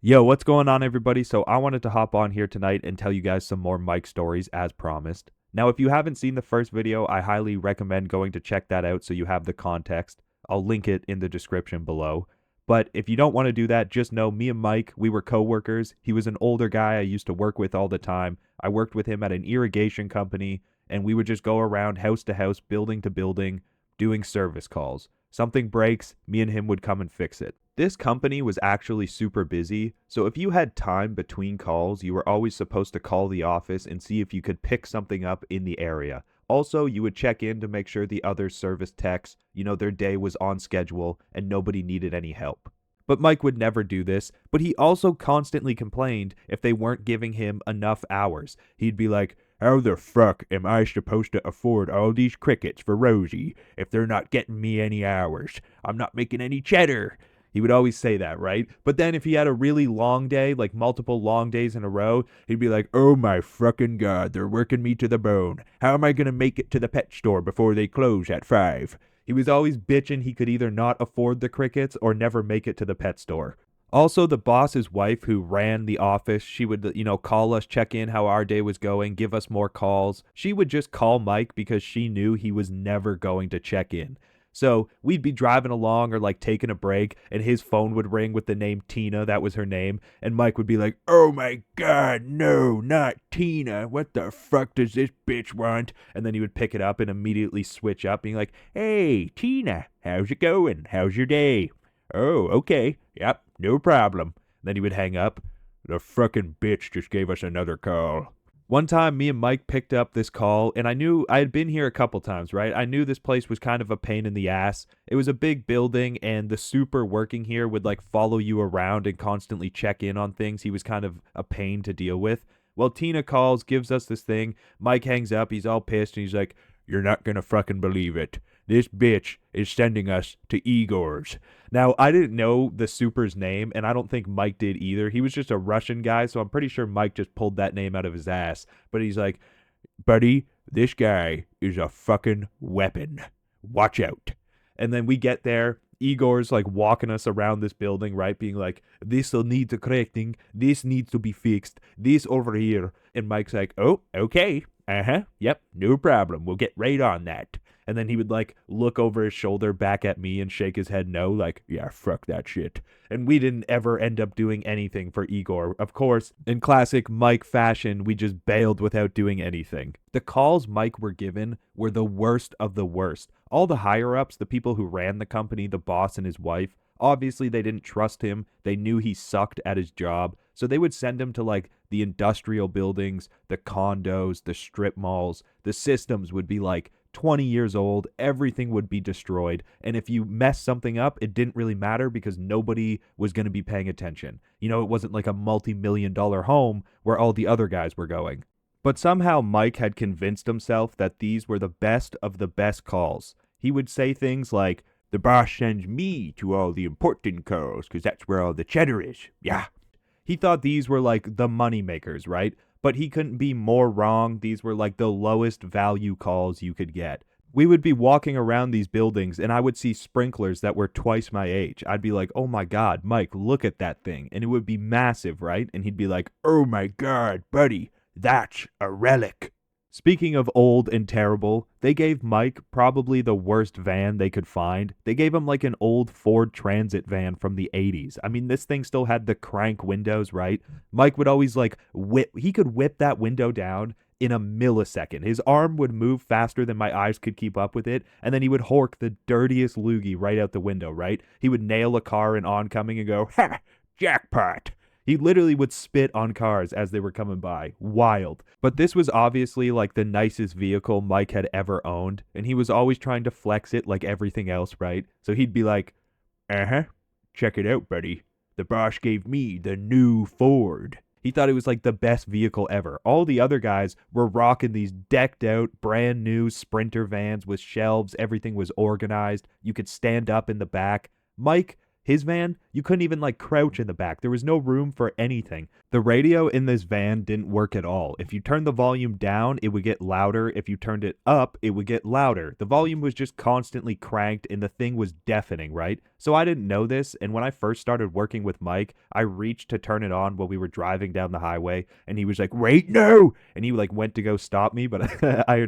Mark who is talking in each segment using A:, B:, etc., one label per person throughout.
A: Yo, what's going on, everybody? So, I wanted to hop on here tonight and tell you guys some more Mike stories as promised. Now, if you haven't seen the first video, I highly recommend going to check that out so you have the context. I'll link it in the description below. But if you don't want to do that, just know me and Mike, we were coworkers. He was an older guy I used to work with all the time. I worked with him at an irrigation company, and we would just go around house to house, building to building, doing service calls. Something breaks, me and him would come and fix it. This company was actually super busy, so if you had time between calls, you were always supposed to call the office and see if you could pick something up in the area. Also, you would check in to make sure the other service techs, their day was on schedule and nobody needed any help. But Mike would never do this, but he also constantly complained if they weren't giving him enough hours. He'd be like, "How the fuck am I supposed to afford all these crickets for Rosie if they're not getting me any hours? I'm not making any cheddar." He would always say that, right? But then if he had a really long day, like multiple long days in a row, he'd be like, "Oh my fucking god, they're working me to the bone. How am I going to make it to the pet store before they close at 5?" He was always bitching he could either not afford the crickets or never make it to the pet store. Also, the boss's wife who ran the office, she would, call us, check in how our day was going, give us more calls. She would just call Mike because she knew he was never going to check in. So we'd be driving along or like taking a break, and his phone would ring with the name Tina. That was her name. And Mike would be like, "Oh my god, no, not Tina. What the fuck does this bitch want?" And then he would pick it up and immediately switch up, being like, "Hey, Tina, how's it going? How's your day?" "Oh, okay. Yep, no problem." Then he would hang up. "The fucking bitch just gave us another call." One time, me and Mike picked up this call, and I knew I had been here a couple times, right? I knew this place was kind of a pain in the ass. It was a big building, and the super working here would like follow you around and constantly check in on things. He was kind of a pain to deal with. Well, Tina calls, gives us this thing. Mike hangs up. He's all pissed, and he's like, "You're not gonna fucking believe it. This bitch is sending us to Egors." Now, I didn't know the super's name, and I don't think Mike did either. He was just a Russian guy, so I'm pretty sure Mike just pulled that name out of his ass. But he's like, "Buddy, this guy is a fucking weapon. Watch out." And then we get there. Igor's like walking us around this building, right? Being like, "This'll need to correcting. This needs to be fixed. This over here." And Mike's like, "Oh, okay. Uh-huh. Yep. No problem. We'll get right on that." And then he would like look over his shoulder back at me and shake his head no, like, "Yeah, fuck that shit." And we didn't ever end up doing anything for Igor. Of course, in classic Mike fashion, we just bailed without doing anything. The calls Mike were given were the worst of the worst. All the higher ups, the people who ran the company, the boss and his wife, obviously they didn't trust him. They knew he sucked at his job. So they would send him to like the industrial buildings, the condos, the strip malls. The systems would be like 20 years old, everything would be destroyed. And if you messed something up, it didn't really matter because nobody was going to be paying attention. It wasn't like a multi-million-dollar home where all the other guys were going. But somehow Mike had convinced himself that these were the best of the best calls. He would say things like, "The boss sends me to all the important calls because that's where all the cheddar is. Yeah." He thought these were like the money makers, right? But he couldn't be more wrong. These were like the lowest value calls you could get. We would be walking around these buildings and I would see sprinklers that were twice my age. I'd be like, "Oh my God, Mike, look at that thing." And it would be massive, right? And he'd be like, "Oh my God, buddy, that's a relic." Speaking of old and terrible, they gave Mike probably the worst van they could find. They gave him like an old Ford Transit van from the 80s. I mean, this thing still had the crank windows, right? Mike would always like he could whip that window down in a millisecond. His arm would move faster than my eyes could keep up with it, and then he would hork the dirtiest loogie right out the window, right? He would nail a car in oncoming and go, "Ha! Jackpot!" He literally would spit on cars as they were coming by. Wild. But this was obviously like the nicest vehicle Mike had ever owned, and he was always trying to flex it like everything else, right? So he'd be like, "Uh-huh, check it out, buddy. The boss gave me the new Ford." He thought it was like the best vehicle ever. All the other guys were rocking these decked out, brand new Sprinter vans with shelves. Everything was organized. You could stand up in the back. Mike, His van, you couldn't even like crouch in the back. There was no room for anything. The radio in this van didn't work at all. If you turned the volume down, it would get louder. If you turned it up, it would get louder. The volume was just constantly cranked and the thing was deafening, right? So I didn't know this, and when I first started working with Mike, I reached to turn it on while we were driving down the highway, and he was like, "Wait, no!" And he like went to go stop me, but I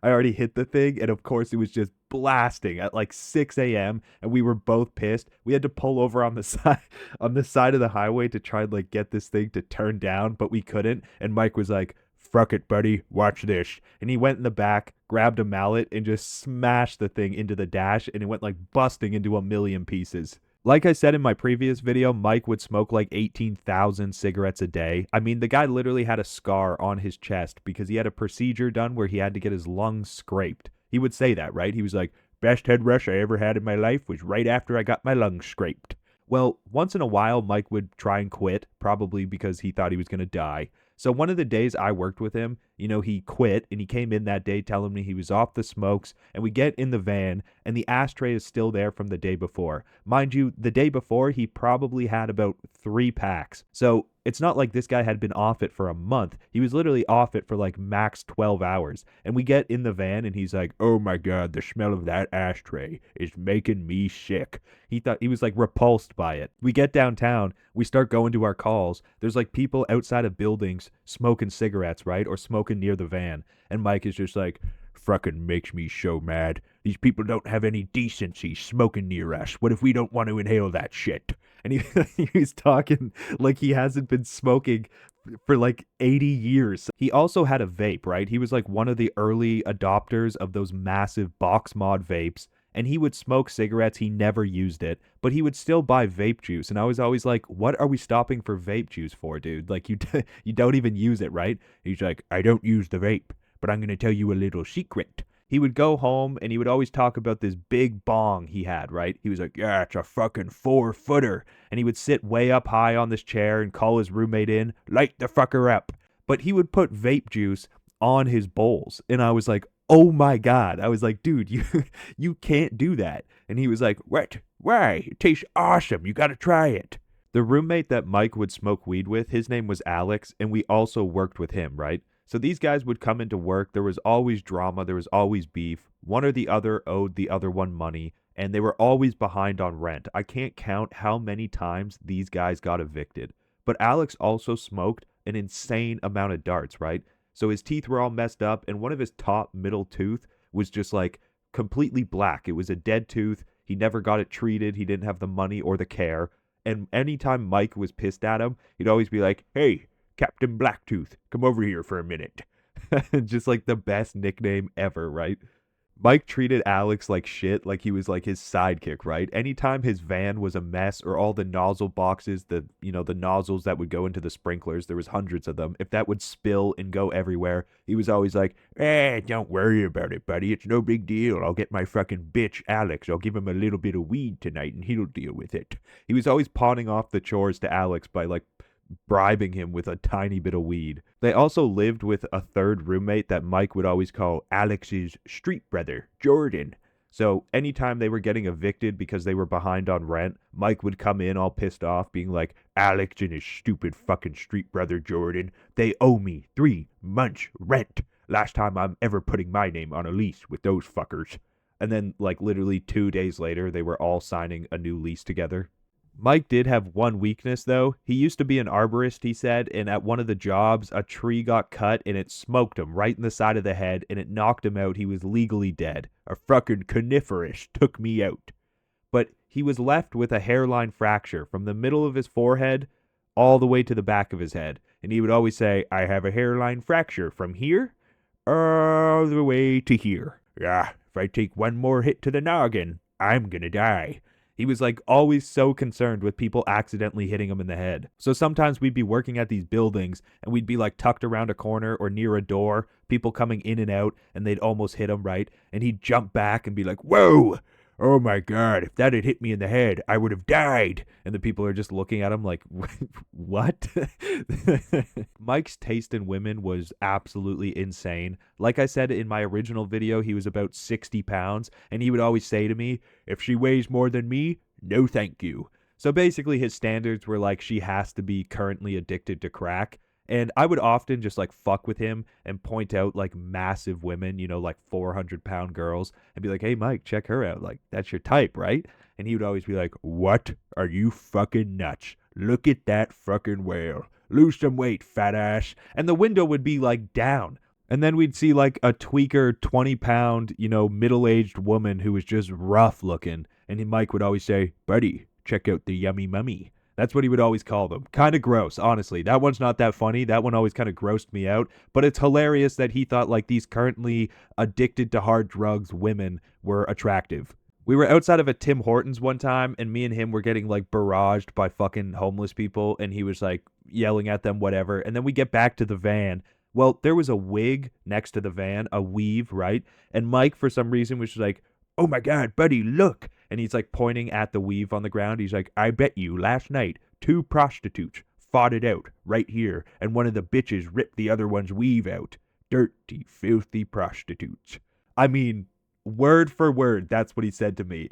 A: already hit the thing, and of course it was just blasting at like 6 a.m. and we were both pissed. We had to pull over on the side of the highway to try and like get this thing to turn down, but we couldn't. And Mike was like, "Fuck it, buddy, watch this." And he went in the back, grabbed a mallet, and just smashed the thing into the dash, and it went like busting into a million pieces. Like I said in my previous video, Mike would smoke like 18,000 cigarettes a day. I mean, the guy literally had a scar on his chest because he had a procedure done where he had to get his lungs scraped. He would say that, right? He was like, "Best head rush I ever had in my life was right after I got my lungs scraped." Well, once in a while, Mike would try and quit, probably because he thought he was going to die. So one of the days I worked with him, he quit and he came in that day telling me he was off the smokes, and we get in the van and the ashtray is still there from the day before. Mind you, the day before he probably had about 3 packs. So it's not like this guy had been off it for a month. He was literally off it for like max 12 hours. And we get in the van and he's like, "Oh my God, the smell of that ashtray is making me sick." He was like repulsed by it. We get downtown, we start going to our calls. There's like people outside of buildings smoking cigarettes, right? Or smoking near the van. And Mike is just like, "Fucking makes me so mad. These people don't have any decency smoking near us. What if we don't want to inhale that shit?" And he's talking like he hasn't been smoking for like 80 years. He also had a vape, right? He was like one of the early adopters of those massive box mod vapes. And he would smoke cigarettes. He never used it, but he would still buy vape juice. And I was always like, "What are we stopping for vape juice for, dude? Like you don't even use it, right?" He's like, "I don't use the vape, but I'm going to tell you a little secret." He would go home and he would always talk about this big bong he had, right? He was like, "Yeah, it's a fucking 4-footer." And he would sit way up high on this chair and call his roommate in, "Light the fucker up." But he would put vape juice on his bowls. And I was like, "Oh my God." I was like, "Dude, you can't do that." And he was like, "What? Why? It tastes awesome. You got to try it." The roommate that Mike would smoke weed with, his name was Alex, and we also worked with him, right? So these guys would come into work. There was always drama. There was always beef. One or the other owed the other one money, and they were always behind on rent. I can't count how many times these guys got evicted. But Alex also smoked an insane amount of darts, right? So his teeth were all messed up, and one of his top middle tooth was just like completely black. It was a dead tooth. He never got it treated. He didn't have the money or the care. And anytime Mike was pissed at him, he'd always be like, "Hey, Captain Blacktooth, come over here for a minute." Just like the best nickname ever, right? Mike treated Alex like shit, like he was like his sidekick, right? Anytime his van was a mess or all the nozzle boxes, the nozzles that would go into the sprinklers, there was hundreds of them. If that would spill and go everywhere, he was always like, "Don't worry about it, buddy. It's no big deal. I'll get my fucking bitch Alex. I'll give him a little bit of weed tonight and he'll deal with it." He was always pawning off the chores to Alex by like bribing him with a tiny bit of weed. They also lived with a third roommate that Mike would always call Alex's street brother, Jordan. So anytime they were getting evicted because they were behind on rent, Mike would come in all pissed off, being like, "Alex and his stupid fucking street brother Jordan, they owe me 3 months rent. Last time I'm ever putting my name on a lease with those fuckers." And then like literally 2 days later, they were all signing a new lease together. Mike did have one weakness, though. He used to be an arborist, he said, and at one of the jobs, a tree got cut and it smoked him right in the side of the head and it knocked him out. He was legally dead. A fucking coniferous took me out. But he was left with a hairline fracture from the middle of his forehead all the way to the back of his head. And he would always say, "I have a hairline fracture from here all the way to here. Yeah, if I take one more hit to the noggin, I'm gonna die." He was like always so concerned with people accidentally hitting him in the head. So sometimes we'd be working at these buildings and we'd be like tucked around a corner or near a door, people coming in and out, and they'd almost hit him, right? And he'd jump back and be like, "Whoa! Oh my God, if that had hit me in the head, I would have died." And the people are just looking at him like, "What?" Mike's taste in women was absolutely insane. Like I said in my original video, he was about 60 pounds, and he would always say to me, "If she weighs more than me, No thank you. So basically his standards were like she has to be currently addicted to crack. And I would often just like fuck with him and point out like massive women, like 400-pound girls, and be like, hey, Mike, check her out. Like, that's your type, right? And he would always be like, what? Are you fucking nuts? Look at that fucking whale. Lose some weight, fat ass. And the window would be like down. And then we'd see like a tweaker, 20-pound, middle aged woman who was just rough looking. And Mike would always say, buddy, check out the yummy mummy. That's what he would always call them. Kind of gross, honestly. That one's not that funny. That one always kind of grossed me out. But it's hilarious that he thought like these currently addicted to hard drugs women were attractive. We were outside of a Tim Hortons one time, and me and him were getting like barraged by fucking homeless people, and he was like yelling at them, whatever. And then we get back to the van. Well, there was a wig next to the van, a weave, right? And Mike, for some reason, was just like, oh my God, buddy, look. And he's like pointing at the weave on the ground. He's like, I bet you last night 2 prostitutes fought it out right here, and one of the bitches ripped the other one's weave out. Dirty, filthy prostitutes. I mean, word for word, that's what he said to me.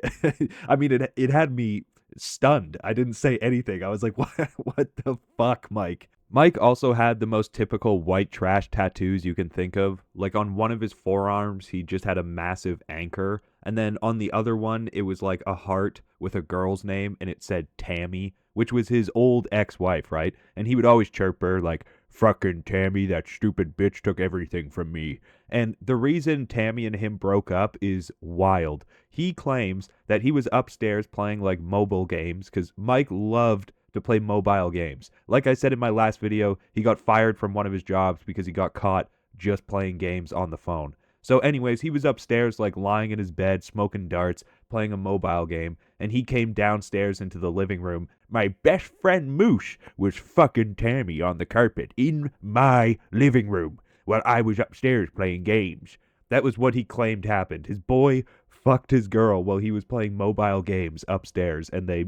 A: I mean, it had me stunned. I didn't say anything. I was like, what the fuck, Mike? Mike also had the most typical white trash tattoos you can think of. Like on one of his forearms, he just had a massive anchor. And then on the other one, it was like a heart with a girl's name and it said Tammy, which was his old ex-wife, right? And he would always chirp her like, fucking Tammy, that stupid bitch took everything from me. And the reason Tammy and him broke up is wild. He claims that he was upstairs playing like mobile games because Mike loved to play mobile games. Like I said in my last video, he got fired from one of his jobs because he got caught just playing games on the phone. So anyways, he was upstairs like lying in his bed, smoking darts, playing a mobile game, and he came downstairs into the living room. My best friend Moose was fucking Tammy on the carpet in my living room while I was upstairs playing games. That was what he claimed happened. His boy fucked his girl while he was playing mobile games upstairs, and they,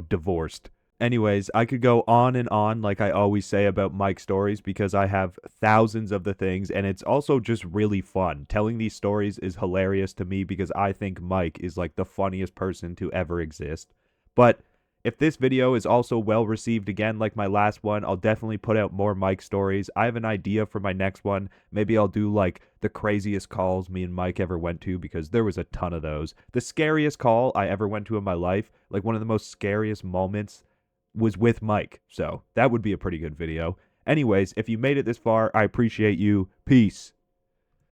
A: divorced. Anyways, I could go on and on like I always say about Mike stories because I have thousands of the things, and it's also just really fun. Telling these stories is hilarious to me because I think Mike is like the funniest person to ever exist. But if this video is also well received again like my last one, I'll definitely put out more Mike stories. I have an idea for my next one. Maybe I'll do like the craziest calls me and Mike ever went to because there was a ton of those. The scariest call I ever went to in my life, like one of the most scariest moments, was with Mike. So that would be a pretty good video. Anyways, if you made it this far, I appreciate you. Peace.